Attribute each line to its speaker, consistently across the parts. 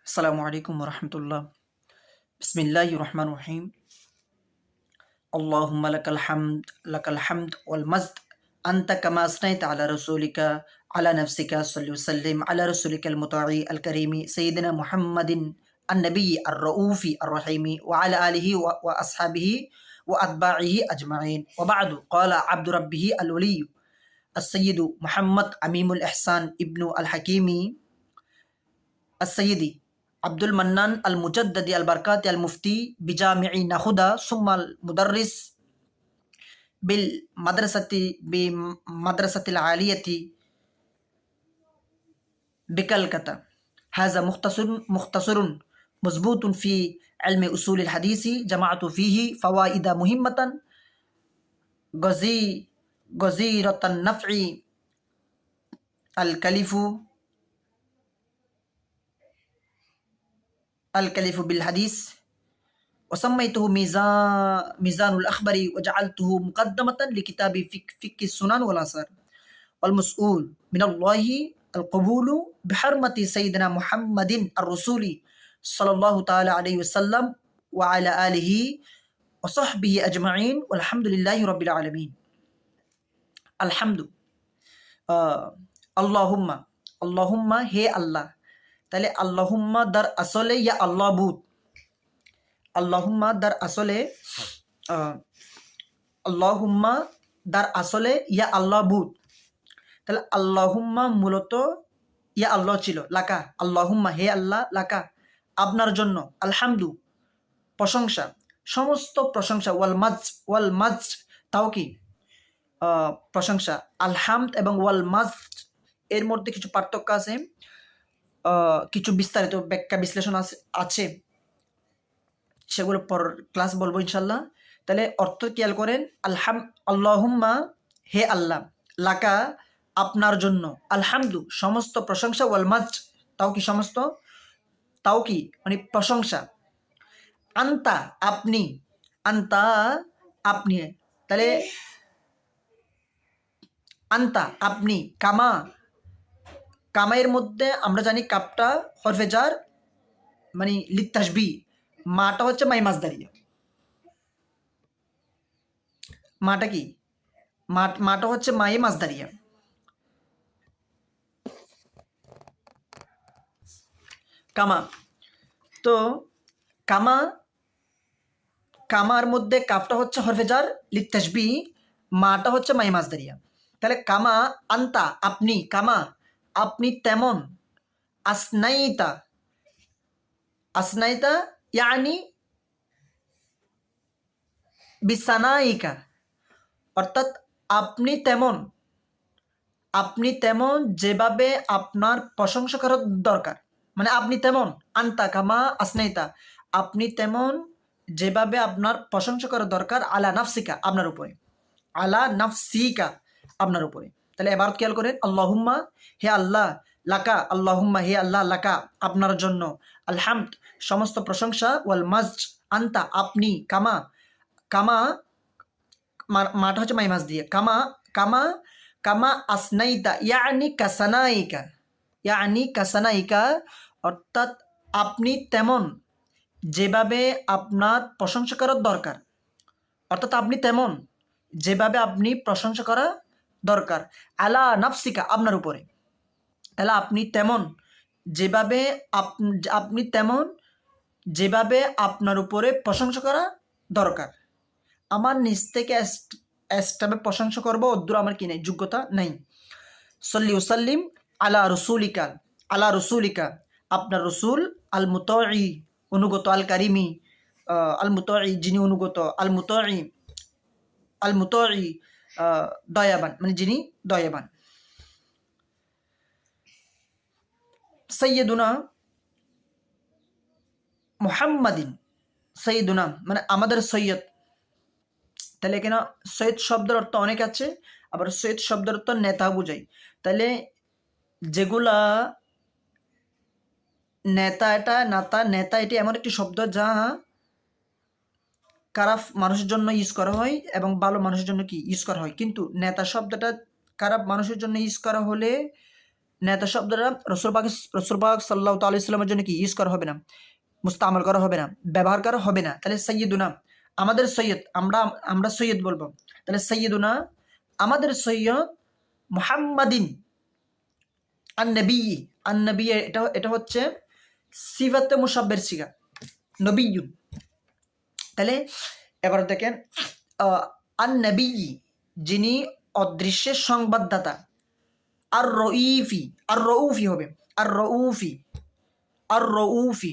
Speaker 1: আসসালামু আলাইকুম রহমতুল্লাহ। বিসমিল্লাহির রহমানির রহিম। আল্লাহুম্মা লাকাল হামদ ওয়াল মাজদ আনতা কামা আসনাইতা আলা রাসূলিকা আলা নাফসিকা সাল্লি ওয়া সাল্লিম আলা রাসূলিকাল মুতাঈ আল কারীমি সাইয়্যিদিনা মুহাম্মাদিন আন-নবী আর-রাউফি আর-রহিমি ওয়া আলা আলিহি ওয়া আসহাবিহি ওয়া আতবাঈহি আজমাইন। ওয়া বা'দু ক্বালা আবদু রাব্বিহি আল-ওলি as-সাইয়্যিদু মুহাম্মদ আমিমুল ইহসান ইবনু আল-হাকিমি السيدي عبد المنان المجددي البركاتي المفتي بجامع نخدة ثم المدرس بمدرسة العالية بكلكتة. هذا مختصر مضبوط في علم أصول الحديث، جمعت فيه فوائد مهمة غزيرة النفع الكلف بالحديث، وسميته ميزان الأخبار، وجعلته مقدمة لكتاب فقه السنن والآثار، والمسؤول من الله القبول بحرمة سيدنا محمد الرسول صلى الله تعالى عليه وسلم وعلى آله وصحبه أجمعين، والحمد لله رب العالمين। الحمد আল্লাহুম্মা হে আল্লাহ। তাহলে আল্লাহুম্মা দার আসলে ইয়া আল্লাহ বুত। আল্লাহুম্মা দার আসলে আল্লাহুম্মা দার আসলে ইয়া আল্লাহ বুত। তাহলে আল্লাহুম্মা মূলত ইয়া আল্লাহ ছিল, লাকা আল্লাহুম্মা হে আল্লাহ, লাকা আপনার জন্য, আলহামদু প্রশংসা, সমস্ত প্রশংসা, ওয়াল মাজ তাও কি প্রশংসা। আলহামদ এবং ওয়াল মাজ এর মধ্যে কিছু পার্থক্য আছে, কিছু বিস্তারিত ব্যাখ্যা বিশ্লেষণ আছে, সেগুলো পর ক্লাস বলবো ইনশাল্লাহ। তাহলে অর্থ খেয়াল করেন। আল্লাহুম্মা হে আল্লাহ, লাকা আপনার জন্য, আলহামদু সমস্ত প্রশংসা, ওয়াল মাজ তাও কি সমস্ত, তাও কি মানে প্রশংসা, আন্তা আপনি, আন্তা আপনি। তাহলে আন্তা আপনি, কামায়ের মধ্যে আমরা জানি কাপটা হরফে জার মানে লিত্তাসবি, মাটা হচ্ছে মাই মাজদারিয়া। মাটা কি মাটা হচ্ছে মায়ে মাজদারিয়া। কামা, তো কামার মধ্যে কাফটা হচ্ছে হরফে জার লিত্তাসবি, মাটা হচ্ছে মাই মাজদারিয়া। তাহলে কামা আন্তা আপনি, কামা আপনি তেমন, আসনাইতা ইয়ানি বিসানাইকা, অর্থাৎ আপনি তেমন যেভাবে আপনার প্রশংসা করার দরকার, মানে আপনি তেমন, আন্তা কামা আসনাইতা আপনি তেমন যেভাবে আপনার প্রশংসা করা দরকার, আলা নাফসিকা আপনার উপরে, আলা নাফসিকা আপনার উপরে। তাহলে এবার খেয়াল করেন, আল্লাহুম্মা হে আল্লাহ, লাকা আল্লাহুম্মা হে আল্লাহ, লাকা আপনার জন্য, আলহামদ সমস্ত প্রশংসা, ওয়াল মাজ আন্তা আপনি, কামা মাটা হচ্ছে মাই মাছ দিয়ে, কামা আসনাইতা ইয়ানি কাসানাইকা, অর্থাৎ আপনি তেমন যেভাবে আপনার প্রশংসা করার দরকার, অর্থাৎ আপনি তেমন যেভাবে আপনি প্রশংসা করা দরকার, আলা নাফসিকা আপনার উপরে। তাহলে আপনি তেমন যেভাবে আপনার উপরে প্রশংসা করা দরকার। আমার নিজ থেকে এস্টাবে প্রশংসা করবো ওদ্দুর আমার কি নেই, যোগ্যতা নেই। সল্লি ওসাল্লিম আলা রসুলিকা আপনার রসুল, আল মুতঈ অনুগত, আল কারিমি আল মুতঈ যিনি অনুগত, আল মুতঈ দয়াবান মানে যিনি দয়াবান। সৈয়দুনা মুহাম্মাদিন, সৈয়দুনা মানে আমাদের সৈয়দ। তাহলে এখানে সৈয়দ শব্দের অর্থ অনেক আছে, আবার সৈয়দ শব্দের অর্থ নেতা বোঝায়। তাহলে যেগুলা নেতা এটি এমন একটি শব্দ যা খারাপ মানুষের জন্য ইউজ করা হয় এবং ভালো মানুষের জন্য কি ইউজ করা হয়, কিন্তু নেতা শব্দটা খারাপ মানুষের জন্য ইউজ করা হলে নেতা শব্দটা রসুল পাক সাল্লাল্লাহু তাআলা ইসলামের জন্য কি ইউজ করা হবে না, মুস্তামাল করা হবে না, ব্যবহার করা হবে না। তাহলে সৈয়দুনা, আমাদের সৈয়দ, আমরা আমরা সৈয়দ বলবো। তাহলে সৈয়দুনা, আমাদের সৈয়দ মুহাম্মাদিন আন-নবী, আন-নবী এটা হচ্ছে সিফাতে মুসাব্বের সিগা, নবিয়্যুন। তাহলে এবার দেখেন আন-নবী, যিনি অদৃশ্যের সংবাদদাতা, আর রঈফি, আর রউফি হবে, আর রউফি, আর রউফি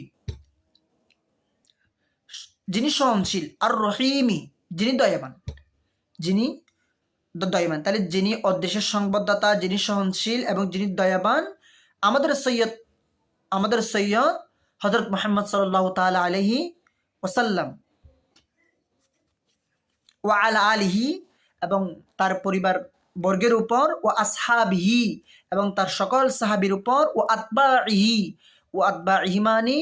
Speaker 1: যিনি সহনশীল, আর রহিমি যিনি দয়াবান, যিনি দয়াবান। তাহলে যিনি অদৃশ্যের সংবাদদাতা, যিনি সহনশীল এবং যিনি দয়াবান, আমাদের সৈয়দ, আমাদের সৈয়দ হযরত মুহাম্মদ সাল্লাল্লাহু তাআলা আলাইহি ওয়াসাল্লাম, ওয়া আলা আলিহি, এবং তার পরিবার বর্গের উপর, ও আসহাবিহি, এবং তার সকল সাহাবীর উপর, ও আতবাইহি, ও আতবাইহি মানে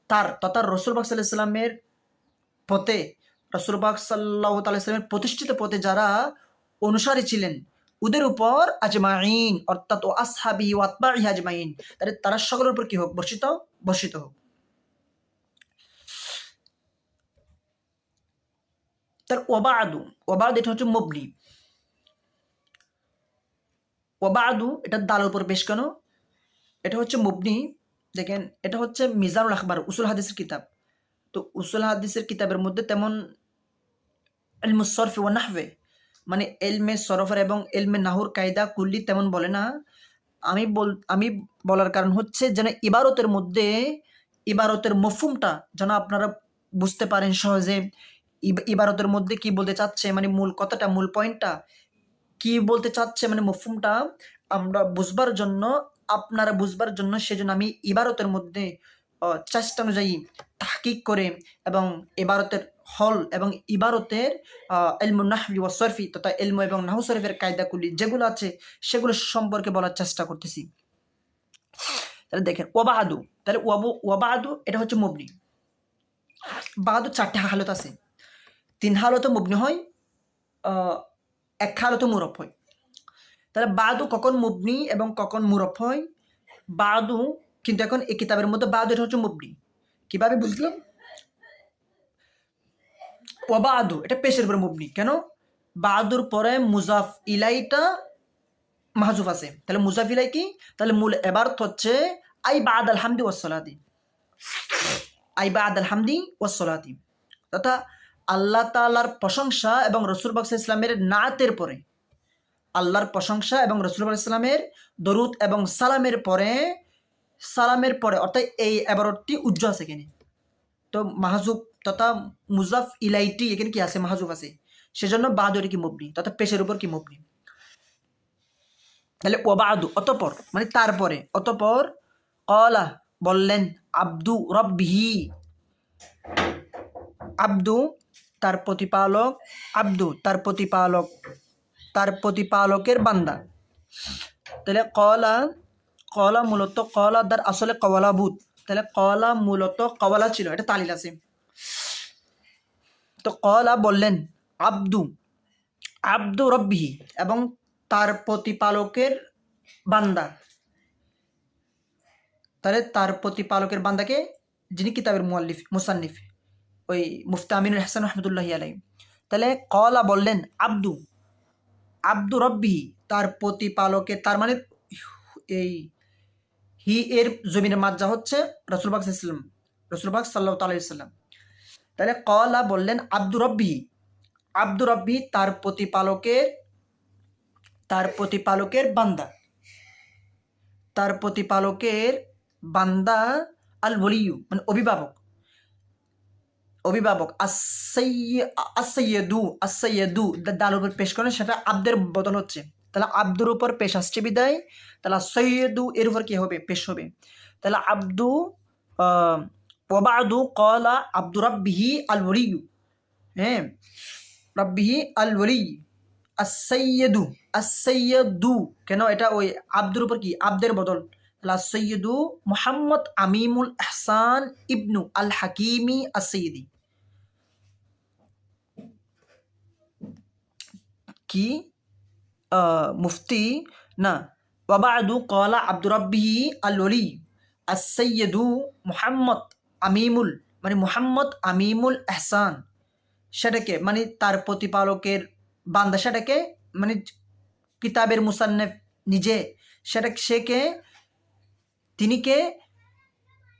Speaker 1: তার তথা রাসূল পাক সাল্লাল্লাহু আলাইহি ওয়াসাল্লামের পথে, রাসূল পাক সাল্লাল্লাহু তাআলা ওয়াসাল্লামের প্রতিষ্ঠিত পথে যারা অনুসারী ছিলেন ওদের উপর আজমাইন, অর্থাৎ ও আসহাবিহি ওয়া আতবাইহি আজমাইন, তাহলে তারা সকলের উপর কি হোক, বর্ষিত বর্ষিত হোক। তার ওবাদু, ওবাদ এটা হচ্ছে মুবনি, ওবাদু এটা দালের উপর পেশ কেন, এটা হচ্ছে মুবনি। দেখেন এটা হচ্ছে মিজানুল আখবার, উসুল হাদিসের কিতাব। তো উসুল হাদিসের কিতাবের মধ্যে তেমন ইলমুস সরফ ওয়া নাহওয়ে, মানে ইলমে সরফের এবং ইলমে নাহুর কায়দা কুল্লি তেমন বলে না। আমি বলার কারণ হচ্ছে যেন ইবারতের মধ্যে, ইবারতের মফহুমটা যেন আপনারা বুঝতে পারেন সহজে। ইবারতের মধ্যে কি বলতে চাচ্ছে, মানে মূল কথাটা, মূল পয়েন্টটা কি বলতে চাচ্ছে, মানে মফহুমটা আমরা বুঝবার জন্য, আপনারা বুঝবার জন্য, সেজন্য আমি ইবারতের মধ্যে চেষ্টা অনুযায়ী তাহকিক করে এবং ইবারতের হল এবং ইবারতের ইলমুন নাহবি ওয়া সরফি তথা ইলম এবং নাহু সরফের কায়দাগুলি যেগুলো আছে সেগুলো সম্পর্কে বলার চেষ্টা করতেছি। তাহলে দেখেন ওয়াবাদু, তাহলে ওয়াবাদু এটা হচ্ছে মুবনি। বাদু চারটে হালত আছে, তিন হালতে মুবনি হয়, এক হালতে মুরফ হয়। তাহলে বাদু কখন মুবনি এবং কখন মুরফ হয়, বাদু কিন্তু এখন এই কিতাবের মধ্যে বাদু এটা হচ্ছে মুবনি। কিভাবে বুঝলাম, ওয়াবাদু এটা পেশের উপরে মুবনি কেন, বাদুর পরে মুজাফ ইলাইটা মাহজুফ আছে। তাহলে মুজাফ ইলাই কি, তাহলে মূল এবারত হচ্ছে আই বাদ আল হামদি ওয়াসসালাতি, আই বাদ আল হামদি ওয়াসসালাতি, তথা আল্লাহ তাআলার প্রশংসা এবং রাসূল পাক সাল্লাল্লাহু আলাইহি ওয়াসাল্লামের নাতের পরে, আল্লাহর প্রশংসা এবং রাসূল পাক সাল্লাল্লাহু আলাইহি ওয়াসাল্লামের দরুদ এবং সালামের পরে অর্থাৎ এই এবারতটি উজ্জ্ব আছে এখানে। তো মাহজুব তথা মুজাফ ইলাইটি এখানে কি আছে, মাহজুব আছে, সেজন্য বাদুর কি মুবনি তথা পেশের উপর কি মুবনি। তাহলে ওয়াবাদু অতঃপর মানে তারপরে, অতঃপর ক্বালা বললেন, আব্দু রব্বিহি, আব্দু তার প্রতিপালক, আব্দু তার প্রতিপালক, তার প্রতিপালকের বান্দা। তাহলে ক্বালা, ক্বালা মূলত ক্বালা দ্বার আসলে কওয়ালা বুত, তাহলে ক্বালা মূলত কওয়ালা ছিল, এটা তালিল আছে। তো ক্বালা বললেন, আব্দু, আব্দু রব্বিহি এবং তার প্রতিপালকের বান্দা। তাহলে তার প্রতিপালকের বান্দাকে, যিনি কিতাবের মুআল্লিফ মুসান্নিফ ওই মুফতি আমিনুল হাসান রহমতুল্লাহি আলাইহি। তাহলে ক্বালা বললেন, আব্দু, আব্দু রব্বিহি তার প্রতিপালকের, তার মানে এই হি এর জমিনের মাজ্জা হচ্ছে রাসূল পাক সাল্লাল্লাহু আলাইহি ওয়াসাল্লাম, রাসূল পাক সাল্লাল্লাহু আলাইহি ওয়াসাল্লাম। তাহলে ক্বালা বললেন, আব্দু রব্বিহি, আব্দু রব্বিহি তার প্রতিপালকের, তার প্রতিপালকের বান্দা, তার প্রতিপালকের বান্দা, আল ওয়ালিয়ু মানে অভিভাবক, অভিভাবক, আসসাইয়্যিদু দাল উপর পেশ করেন, সেটা আব্দের বদল হচ্ছে। তাহলে আব্দুর উপর পেশ আসছে বিদায়, তাহলে সৈয়দু এর উপর কি হবে, পেশ হবে। তাহলে আব্দু ওয়াবাদু ক্বালা আব্দু রাব্বিহি আল ওয়ালিয়ু, হ্যাঁ রাব্বিহি আল ওয়ালি, আসসাইয়্যিদু, আসসাইয়্যিদু কেন, এটা ওই আব্দুর উপর কি, আব্দের বদল। তাহলে আসসাইয়্যিদু মুহাম্মদ আমিমুল ইহসান ইবনু আল হাকিমি আসসাইয়্যিদি, কি মুফতি না, ওয়াবাদু কলা আব্দুর রব্বিহি আল ওলি আসসাইয়্যিদু মুহাম্মদ আমিমুল, মানে মুহাম্মদ আমিমুল এহসান, সেটাকে মানে তার প্রতিপালকের বান্দা, সেটাকে মানে কিতাবের মুসান্নেফ নিজে সেকে তিনি কে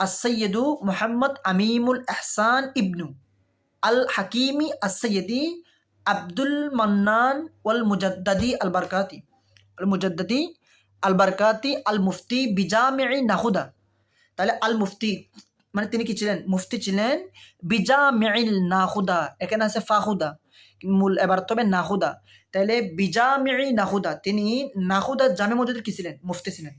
Speaker 1: আসসাইয়্যিদু মুহাম্মদ আমিমুল এহসান ইবনু আল হাকিমি আসসাইয়্যিদি আব্দুল মান্নান ওয়াল মুজাদ্দাদি আল বারকাতি আল মুফতি বিজামি'i নাহুদা। তাহলে আল মুফতি মানে তিনি কি ছিলেন? মুফতি ছিলেন। বিজামি'ল নাহুদা, এখানে আছে ফাহুদা, মূল এবার তবে নাহুদা। তাহলে বিজামি'i নাহুদা, তিনি নাহুদা জামে মসজিদের কি ছিলেন? মুফতি ছিলেন।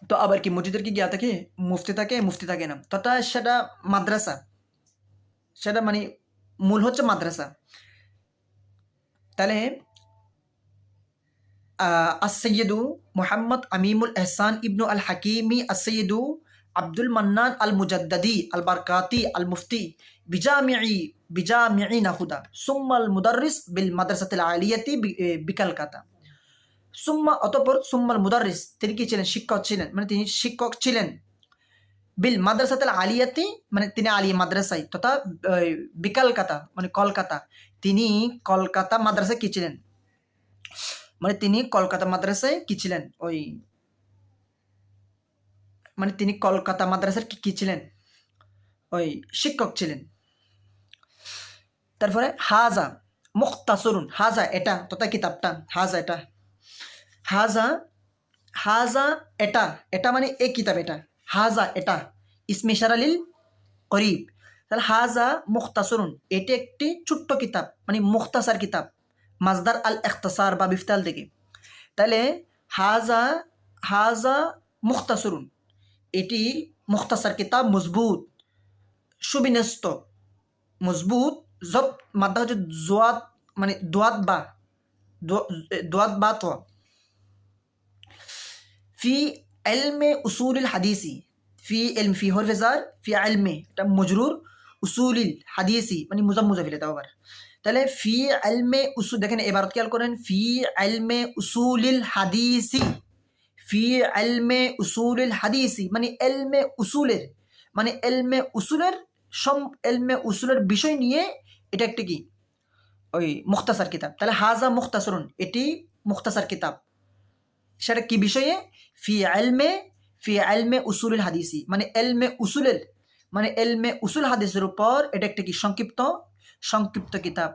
Speaker 1: তো আবার কি মসজিদের কি গিয়া থাকে? মুফতি থাকে, মুফতি থাকে না, তথা সেটা মাদ্রাসা, সেটা মানে মূল হচ্ছে মাদ্রাসা। তাহলে আসসাইয়্যিদু মুহাম্মদ আমিমুল এহসান ইবনু আল হাকিমি আসসাইয়্যিদু আব্দুল মান্নান আল মুজাদ্দাদি আল বারকাতি আল মুফতি বিজামি'i নাহুদা সুম্মাল মুদাররিস বিল মাদ্রাসাতিল আলিয়াতি বিকালকাতা। সুম্মা অতঃপর সুম্মাল মুদাররিস, তিনি কি ছিলেন? শিক্ষক ছিলেন, মানে তিনি শিক্ষক ছিলেন। বিল মাদ্রাসাতিল আলিয়াতি মানে তিনি আলিয়া মাদ্রাসায়, তথা বিকালকাতা মানে কলকাতা, তিনি কলকাতা মাদ্রাসায় কি ছিলেন? মানে তিনি কলকাতা মাদ্রাসায় কি ছিলেন? ওই মানে তিনি কলকাতা মাদ্রাসার কি ছিলেন? ওই শিক্ষক ছিলেন। তারপরে হাজা মুখতাসরুন, হাজা এটা, তথা কিতাবটা হাজা এটা, হাজা এটা, এটা মানে এই কিতাব, এটা হাজা এটা ইসমে ইশারা লিল করিব। তাহলে হাজা মুখতাসরুন, এটি একটি ছোট্ট কিতাব, মানে মুখতাসার কিতাব, মাজদার আল ইখতিসার বা বিফতাল থেকে। তাহলে হাজা মুখতাসরুন, এটি মুখতাসার কিতাব, মজবুত সুবিন্যস্ত, মজবুত জব মাদ্দা হচ্ছে জোয়াদ, মানে দোয়াত বা তো ফি ইলমে উসুলিল হাদিসি, ফি ইলম, ফি হরফে জার, ফি ইলমে এটা মজরুর, উসুলিল হাদিসি মানে মুজাফিল এটা আবার। তাহলে ফি ইলমে উসুল, দেখেন এবারত খেয়াল করেন, ফি ইলমে উসুলিল হাদিসি, ফি ইলমে উসুলিল হাদিসি মানে ইলমে উসুলের, মানে ইলমে উসুলের বিষয় নিয়ে এটা একটি কি ওই মুখতাসার কিতাব। তাহলে হাজা মুখতাসরুন, এটি মুখতাসার কিতাব, সেটা কি বিষয়ে? ফি ইলমে উসুলিল হাদিসি মানে ইলমে উসুলের, মানে ইলমে উসুল হাদিসের উপর এটা একটা কি সংক্ষিপ্ত কিতাব।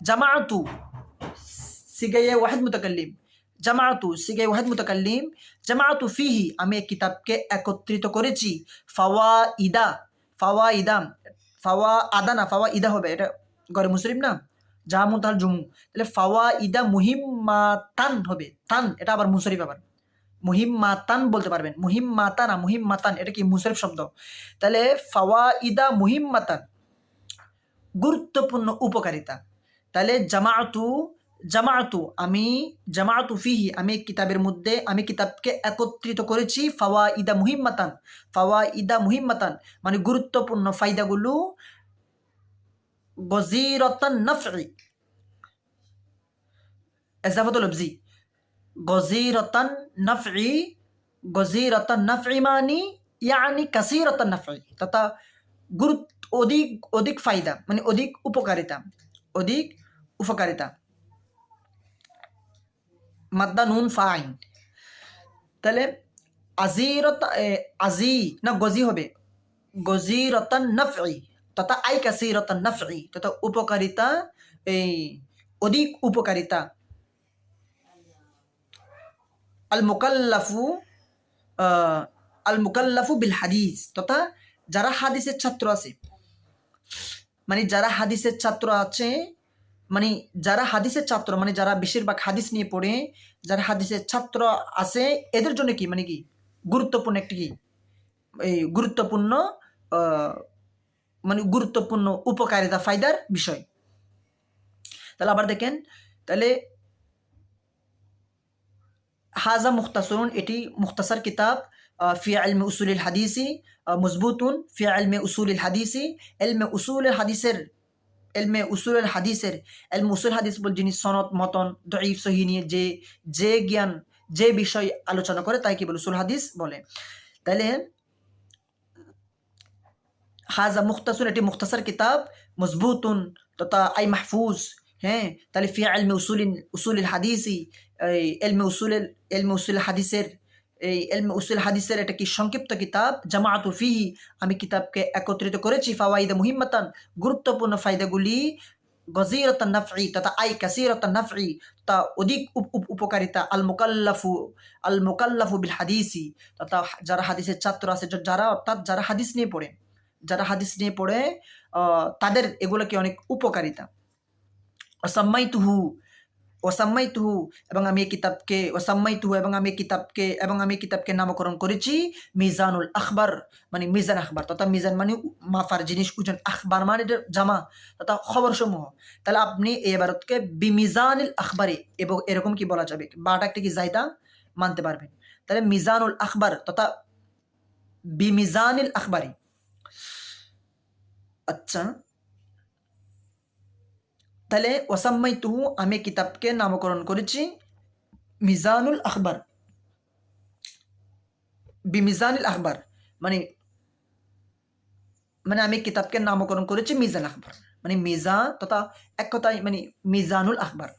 Speaker 1: জামাআতু সিগায়ে ওয়াহিদ মুতাকাল্লিম, জামাআতু সিগায়ে ওয়াহিদ মুতাকাল্লিম, জামাআতু ফিহি আমি এই কিতাবকে একত্রিত করেছি, ফাওয়াইদা না ফাওয়াইদা হবে, এটা গরে মুসলিম না, জামু তাল জুমু, তাহলে ফাওয়াইদা মুহিম্মাতান হবে, তান এটা আবার মুসরিফ, আবার মুহিম্মাতান বলতে পারবেন, মুহিম্মাতা না মুহিম্মাতান, এটা কি মুসরিফ শব্দ। তাহলে ফাওয়াইদা মুহিম্মাতান গুরুত্বপূর্ণ উপকারিতা। তাহলে জামাআতু আমি জামাআতু ফিহি আমি কিতাবের মধ্যে আমি কিতাবকে একত্রিত করেছি, ফাওয়াইদা মুহিম্মাতান মানে গুরুত্বপূর্ণ ফায়দাগুলো, গজিরাতান নাফঈ ইজাফাতুল লফজি, গজিরাতান নাফঈ মানে ইয়ানি কাসীরাতান নাফঈ, তথা অধিক ফায়দা মানে অধিক উপকারিতা, মাদ্দা নুন ফাইন। তাহলে আজি না গজি হবে, গজিরাতান নাফঈ তথা আই কাসীরাতান নাফঈ, তথা উপকারিতা, এই অধিক উপকারিতা। আল মুকাল্লাফু বিল হাদিস, তথা যারা হাদিসের ছাত্র আছে, মানে যারা হাদিসের ছাত্র মানে যারা বেশিরভাগ হাদিস নিয়ে পড়ে, যারা হাদিসের ছাত্র আছে, এদের জন্য কি মানে কি গুরুত্বপূর্ণ একটি কি এই গুরুত্বপূর্ণ উপকারিতা ফায়দার বিষয়। তাহলে আবার দেখেন, তাহলে হাজা মুখতাসরুন এটি মুখতাসার কিতাব, ফি ইলমে উসুলিল হাদিসি মজবুতুন, ফি ইলমে উসুলিল হাদিসি ইলমে উসুলিল হাদিসের এলমে উসুলের হাদিসের, এলমে উসুল হাদিস বল যিনি সনদ মতন দঈফ সহি নিয়ে যে জ্ঞান যে বিষয় আলোচনা করে তাই কি বলে উসুল হাদিস বলে। তাইলে হাজা মুখতাসুর, এটি মুখতাসার কিতাব, মজবুতুন তথা আই মাহফুজ। হ্যাঁ, তাহলে ফি ইলমে উসুলিল হাদিসি, এই এলমে উসুল হাদিসের, এই এলমে উসুল হাদিসের এটা কি সংক্ষিপ্ত কিতাব। জামাআতু ফিহি, আমি কিতাবকে একত্রিত করেছি, ফাওয়াইদা মুহিম্মাতান, গুরুত্বপূর্ণ ফায়দাগুলি, গজিরাতান নাফঈ তথা আই কাসীরাতান নাফঈ, তা অধিক উপকারিতা, আল মুকাল্লাফু বিল হাদিসি, তথা যারা হাদিসের ছাত্র আছে, যারা অর্থাৎ যারা হাদিস নিয়ে পড়ে, যারা হাদিস নিয়ে পড়ে তাদের এগুলো কি অনেক উপকারিতা। ওসাম্মাইতুহু, ওসাম্মাইতুহু, এবং আমি এই কিতাবকে, ওসাম্মাইতুহু, এবং আমি কিতাবকে নামকরণ করেছি মিজানুল আখবার, মানে মিজান আখবার, তথা মিজান মানে মাফার জিনিস, ওজন, আখবার মানে এটা জামা তথা খবর সমূহ। তাহলে আপনি এই ইবারতকে বিমিজানিল আখবারি, এবং এরকম কি বলা যাবে, বাটা একটা কি জায়দা মানতে পারবেন। তাহলে মিজানুল আখবার তথা বিমিজানিল আখবারি। আচ্ছা, তাহলে ওয়াসাম্মাইতুহু, আমি কিতাবকে নামকরণ করেছি মিজানুল আখবার, বিমিজানিল আখবার, মানে মানে আমি কিতাবকে নামকরণ করেছি মিজান আখবার, মানে মিজান তথা এক কথায় মানে মিজানুল আখবার।